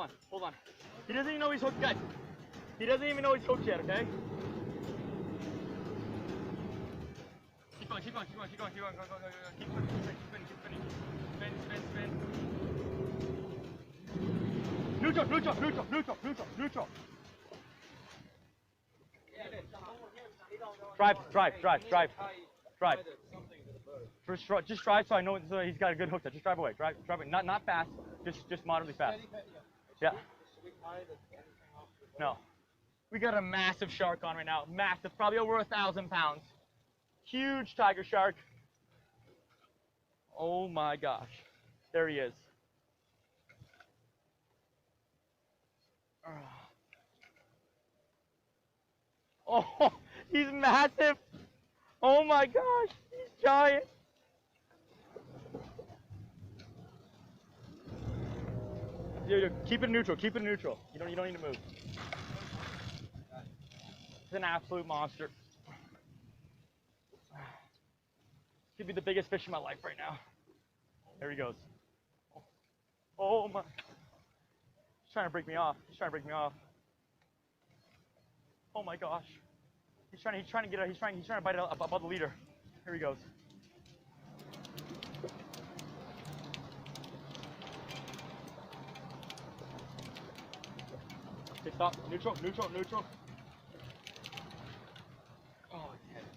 on, hold on. He doesn't even know he's hooked, guys. He doesn't even know he's hooked yet, okay? Keep going, keep going, keep going, keep going, keep going, go, go, go, go. Keep spinning, keep spinning, keep spinning. Spin, spin, spin. Neutral, neutral, neutral, neutral, neutral, neutral. Drive, drive, drive, drive, drive. Just drive so I know so he's got a good hook there. Just drive away, drive away. Not fast, just moderately fast. Yeah. No. We got a massive shark on right now. Massive, probably over 1,000 pounds. Huge tiger shark. Oh my gosh. There he is. Oh, he's massive. Oh my gosh, he's giant. Keep it neutral, keep it neutral. You don't need to move. It's an absolute monster. Could be the biggest fish in my life right now. There he goes. Oh my. He's trying to break me off. He's trying to break me off. Oh my gosh. He's trying to get out. He's trying to bite it above the leader. Here he goes. Okay, stop. Neutral, neutral, neutral. Oh, it's heavy.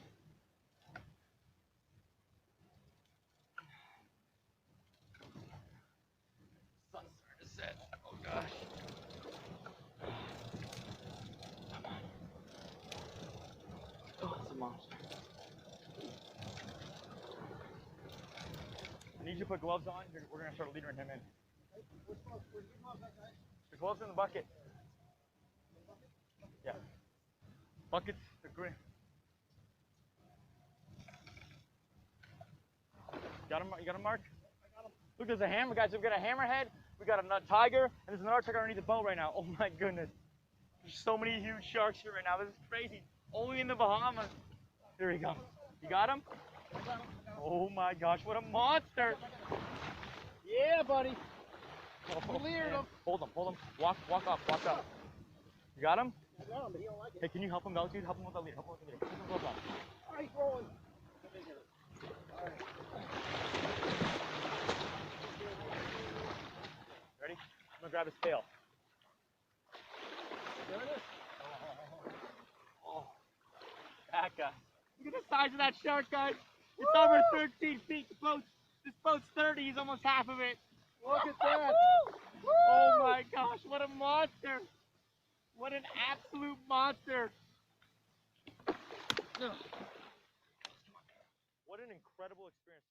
Sun's starting to set. Oh gosh. Come on. Oh, it's a monster. I need you to put gloves on. We're going to start leadering him in. The gloves in the bucket. Yeah. Buckets, the green. You got him, Mark? I got him. Look, there's a hammer, guys. We've got a hammerhead, we got a tiger, and there's another tiger underneath the boat right now. Oh my goodness. There's so many huge sharks here right now. This is crazy. Only in the Bahamas. Here he comes. You got him? I got him. Oh my gosh, what a monster. Yeah, buddy. Oh, cleared him. Hold him. Walk up. You got him? I got him, but he don't like it. Hey, can you help him out, dude? Help him with the leader. Put some gloves on. All right, he's rolling. All right. Ready? I'm gonna grab his tail. There it is. Oh, that guy. Look at the size of that shark, guys. It's over 13 feet. This boat's 30. He's almost half of it. Look at that. Oh my gosh, what a monster. What an absolute monster. What an incredible experience.